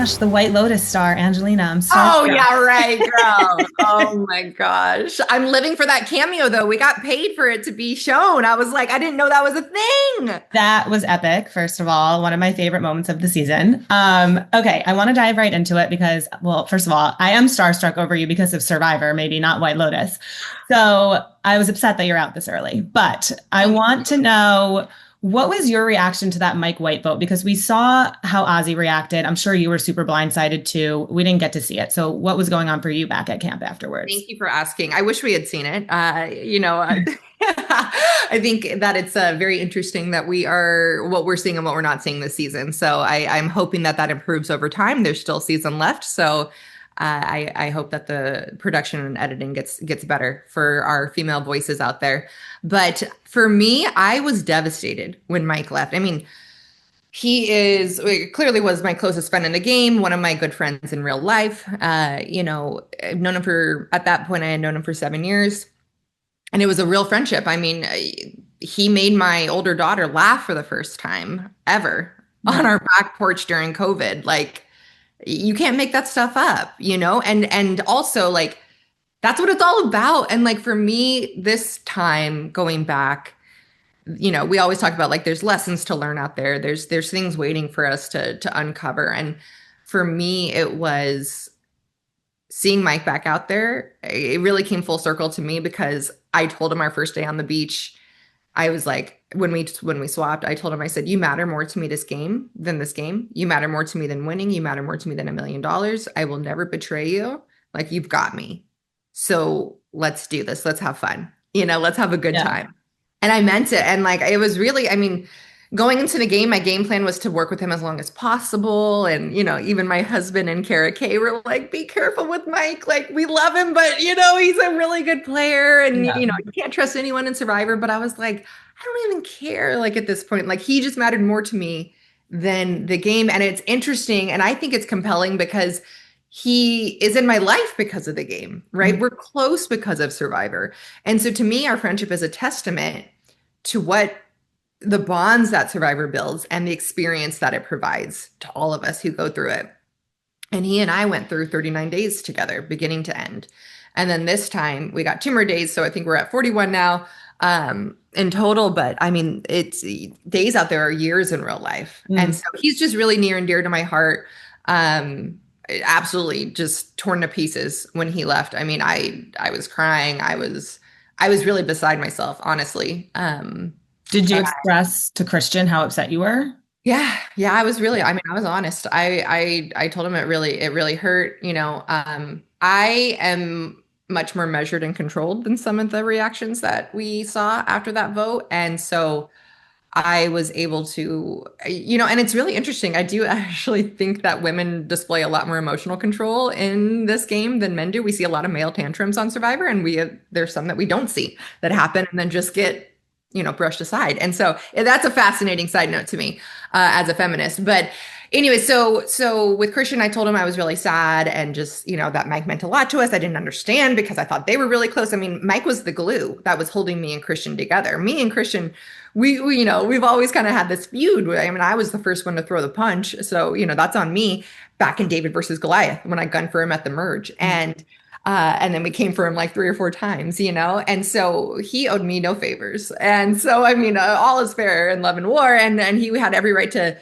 gosh, the White Lotus star, Angelina. I'm Oh, starstruck. yeah, right, girl. Oh my gosh. I'm living for that cameo though. We got paid for it to be shown. I was like, I didn't know that was a thing. That was epic, first of all, one of my favorite moments of the season. Okay, I want to dive right into it because, well, first of all, I am starstruck over you because of Survivor, maybe not White Lotus. So I was upset that you're out this early, but I Thank want to you. know what was your reaction to that Mike White vote? Because we saw how Ozzy reacted. I'm sure you were super blindsided too. We didn't get to see it. So what was going on for you back at camp afterwards? Thank you for asking. I wish we had seen it. I think that it's very interesting that we are what we're seeing and what we're not seeing this season. So I'm hoping that that improves over time. There's still season left, so I hope that the production and editing gets better for our female voices out there. But for me, I was devastated when Mike left. I mean, he is clearly was my closest friend in the game, one of my good friends in real life. I've known him for at that point I had known him for 7 years, and it was a real friendship. I mean, he made my older daughter laugh for the first time ever on Right. our back porch during COVID. Like, you can't make that stuff up, and also like that's what it's all about. And like for me, this time going back, we always talk about like there's lessons to learn out there. There's things waiting for us to uncover. And for me, it was seeing Mike back out there. It really came full circle to me because I told him our first day on the beach. I was like, when we swapped, I told him, I said, you matter more to me this game than this game. You matter more to me than winning. You matter more to me than $1 million. I will never betray you. Like, you've got me. So let's do this. Let's have fun. Let's have a good Yeah. time. And I meant it. And like, it was really, I mean, going into the game, my game plan was to work with him as long as possible. And, even my husband and Kara Kay were like, be careful with Mike. Like, we love him, but, he's a really good player. And, Yeah. you can't trust anyone in Survivor. But I was like, I don't even care. Like, at this point, like, he just mattered more to me than the game. And it's interesting. And I think it's compelling because he is in my life because of the game, right? We're close because of Survivor. And so to me, our friendship is a testament to what the bonds that Survivor builds and the experience that it provides to all of us who go through it. And he and I went through 39 days together, beginning to end. And then this time we got 2 more days. So I think we're at 41 now in total. But I mean, it's days out there are years in real life. And Mm. so he's just really near and dear to my heart. Absolutely just torn to pieces when he left. I mean, I was crying. I was really beside myself, honestly. Did you express to Christian how upset you were? Yeah, I was really, I mean, I was honest. I told him it really hurt. I am much more measured and controlled than some of the reactions that we saw after that vote. And so I was able to, and it's really interesting. I do actually think that women display a lot more emotional control in this game than men do. We see a lot of male tantrums on Survivor, and there's some that we don't see that happen and then just get, brushed aside. And so that's a fascinating side note to me as a feminist. But anyway, so with Christian, I told him I was really sad and just, that Mike meant a lot to us. I didn't understand because I thought they were really close. I mean, Mike was the glue that was holding me and Christian together. Me and Christian, we've always kind of had this feud. I mean, I was the first one to throw the punch. So, that's on me back in David versus Goliath when I gunned for him at the merge. And then we came for him like 3 or 4 times, and so he owed me no favors. And so, I mean, all is fair in love and war. And he had every right to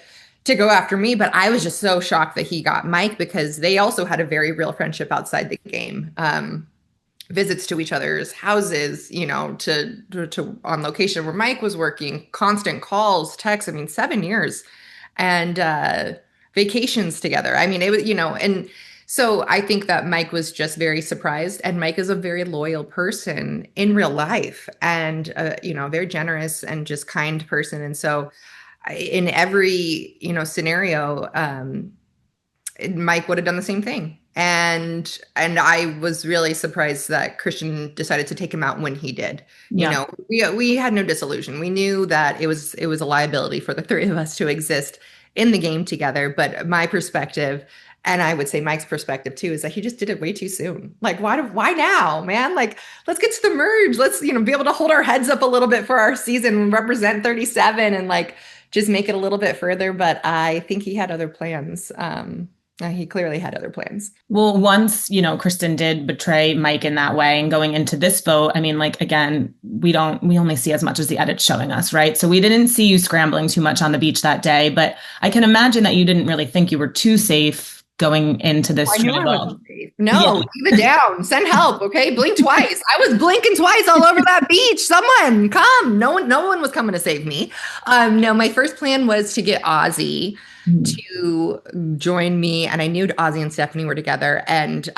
go after me. But I was just so shocked that he got Mike because they also had a very real friendship outside the game. Visits to each other's houses, to on location where Mike was working, constant calls, texts. I mean, 7 years and vacations together. I mean, it was, and so I think that Mike was just very surprised. And Mike is a very loyal person in real life and, very generous and just kind person. And so in every, scenario, Mike would have done the same thing. And I was really surprised that Christian decided to take him out when he did. Yeah. We had no disillusion. We knew that it was a liability for the three of us to exist in the game together. But my perspective, and I would say Mike's perspective too, is that he just did it way too soon. Like, why now, man? Like, let's get to the merge. Let's, be able to hold our heads up a little bit for our season and represent 37 and like just make it a little bit further. But I think he had other plans. He clearly had other plans. Well, once, Kristen did betray Mike in that way and going into this vote, I mean, like, again, we only see as much as the edit's showing us, right? So we didn't see you scrambling too much on the beach that day, but I can imagine that you didn't really think you were too safe going into this I knew I tribal. wasn't safe. Yeah. No, keep it down. Send help. Okay. Blink twice. I was blinking twice all over that beach. Someone come. No one was coming to save me. No, my first plan was to get Ozzy Mhm. to join me. And I knew Ozzy and Stephanie were together. And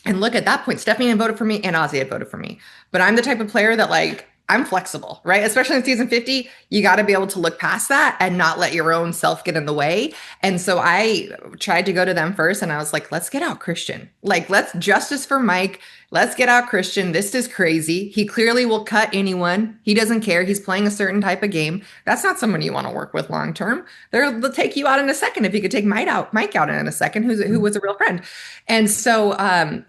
look, at that point, Stephanie had voted for me and Ozzy had voted for me. But I'm the type of player that like I'm flexible, right? Especially in season 50, you got to be able to look past that and not let your own self get in the way. And so I tried to go to them first and I was like, let's get out Christian. Like, let's justice for Mike. Let's get out Christian. This is crazy. He clearly will cut anyone. He doesn't care. He's playing a certain type of game. That's not someone you want to work with long term. They'll take you out in a second if you could take Mike out in a second, who was a real friend. And so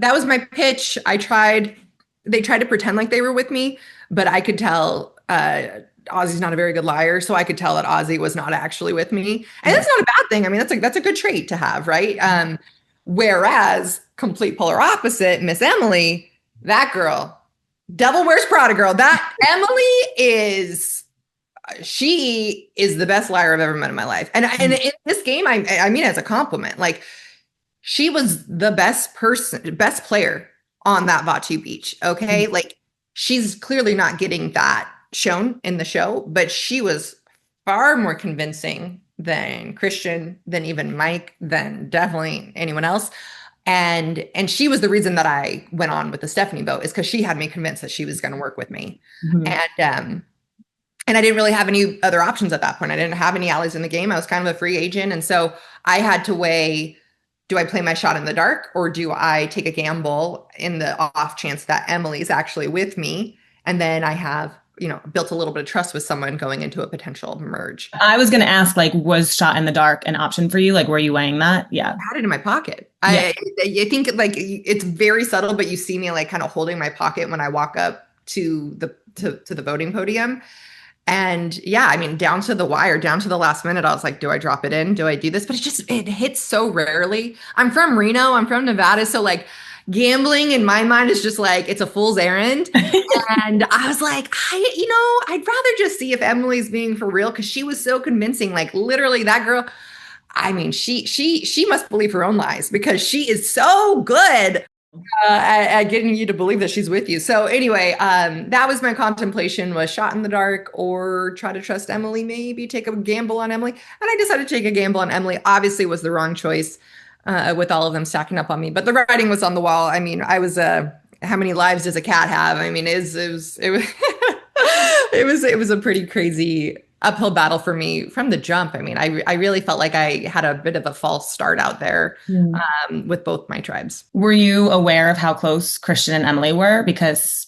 that was my pitch. They tried to pretend like they were with me, but I could tell Ozzy's not a very good liar, so I could tell that Ozzy was not actually with me, and that's not a bad thing. I mean, that's a good trait to have, right? Whereas complete polar opposite, Miss Emily, that girl, Devil Wears Prada girl, that Emily is. She is the best liar I've ever met in my life, and in this game, I mean, as a compliment, like she was the best player on that Vatu beach. Okay. Like she's clearly not getting that shown in the show, but she was far more convincing than Christian, than even Mike, than definitely anyone else. And she was the reason that I went on with the Stephanie vote, is because she had me convinced that she was going to work with me. Mhm. And I didn't really have any other options at that point. I didn't have any allies in the game. I was kind of a free agent. And so I had to weigh, do I play my shot in the dark or do I take a gamble in the off chance that Emily's actually with me? And then I have, built a little bit of trust with someone going into a potential merge. I was going to ask, like, was shot in the dark an option for you? Like, were you weighing that? Yeah. I had it in my pocket. Yeah. I think like it's very subtle, but you see me like kind of holding my pocket when I walk up to the voting podium. And yeah, I mean, down to the wire, down to the last minute, I was like, do I drop it in? Do I do this? But it hits so rarely. I'm from Reno. I'm from Nevada. So like gambling in my mind is just like, it's a fool's errand. And I was like, I'd rather just see if Emily's being for real. Cause she was so convincing. Like literally that girl, I mean, she must believe her own lies because she is so good at getting you to believe that she's with you. So anyway, that was my contemplation, was shot in the dark or try to trust Emily, maybe take a gamble on Emily. And I decided to take a gamble on Emily. Obviously was the wrong choice with all of them stacking up on me, but the writing was on the wall. I mean, I was how many lives does a cat have? I mean, it was it was a pretty crazy uphill battle for me from the jump. I mean, I really felt like I had a bit of a false start out there with both my tribes. Were you aware of how close Christian and Emily were? Because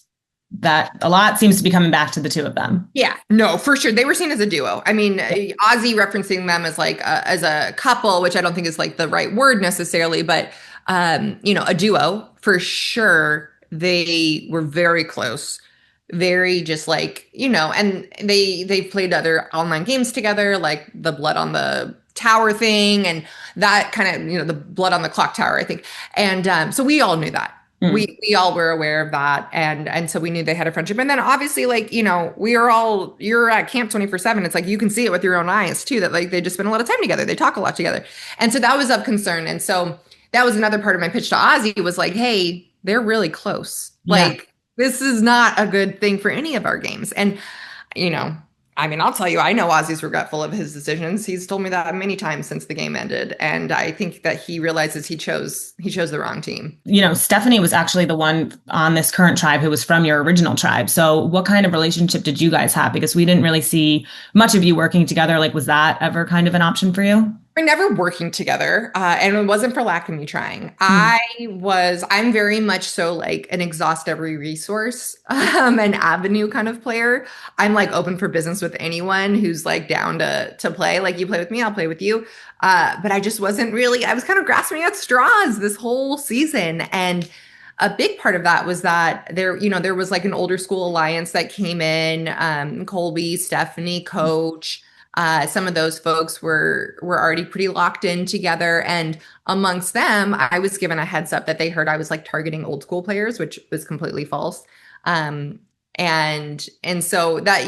that a lot seems to be coming back to the two of them. Yeah, no, for sure. They were seen as a duo. I mean, Ozzy referencing them as like as a couple, which I don't think is like the right word necessarily, but a duo for sure. They were very close, very just like, and they played other online games together, like the blood on the tower thing and that kind of, the blood on the clock tower, I think. And so we all knew that. We all were aware of that. And so we knew they had a friendship. And then obviously, like, you're at camp 24/7. It's like, you can see it with your own eyes too, that like, they just spend a lot of time together. They talk a lot together. And so that was of concern. And so that was another part of my pitch to Ozzy was like, hey, they're really close. Like, this is not a good thing for any of our games. And, I mean, I'll tell you, I know Ozzy's regretful of his decisions. He's told me that many times since the game ended. And I think that he realizes he chose the wrong team. Stephanie was actually the one on this current tribe who was from your original tribe. So what kind of relationship did you guys have? Because we didn't really see much of you working together. Like, was that ever kind of an option for you? We're never working together. And it wasn't for lack of me trying. I'm very much so like an exhaust every resource, an avenue kind of player. I'm like open for business with anyone who's like down to play. Like, you play with me, I'll play with you. But I just wasn't really, I was kind of grasping at straws this whole season. And a big part of that was that there was like an older school alliance that came in, Colby, Stephanie, Coach, Some of those folks were already pretty locked in together, and amongst them, I was given a heads up that they heard I was like targeting old school players, which was completely false. Um, and so that,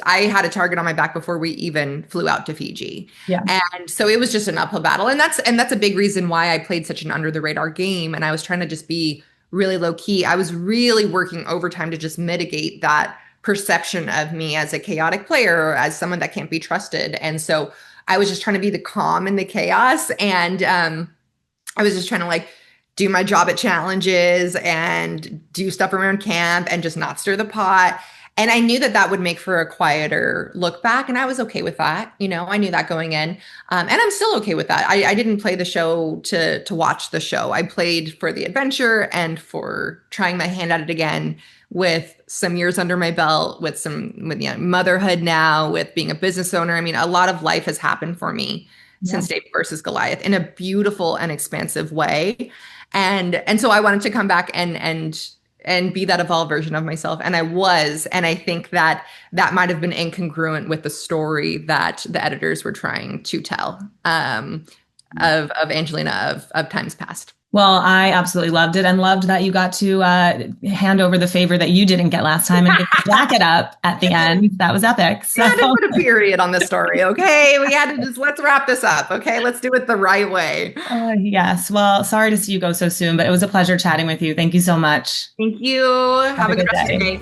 I had a target on my back before we even flew out to Fiji. Yeah. And so it was just an uphill battle. And that's a big reason why I played such an under the radar game. And I was trying to just be really low key. I was really working overtime to just mitigate that perception of me as a chaotic player or as someone that can't be trusted. And so I was just trying to be the calm in the chaos. And I was just trying to like do my job at challenges and do stuff around camp and just not stir the pot. And I knew that that would make for a quieter look back. And I was okay with that. I knew that going in. And I'm still okay with that. I didn't play the show to watch the show. I played for the adventure and for trying my hand at it again with some years under my belt, with motherhood now, with being a business owner. I mean, a lot of life has happened for me since David versus Goliath in a beautiful and expansive way. And so I wanted to come back and be that evolved version of myself. And I was. And I think that might have been incongruent with the story that the editors were trying to tell of Angelina of times past. Well, I absolutely loved it and loved that you got to hand over the favor that you didn't get last time and get the jacket up at the end. That was epic. So. We had to put a period on the story, okay? We had to let's wrap this up, okay? Let's do it the right way. Yes. Well, sorry to see you go so soon, but it was a pleasure chatting with you. Thank you so much. Thank you. Have a good rest of your day.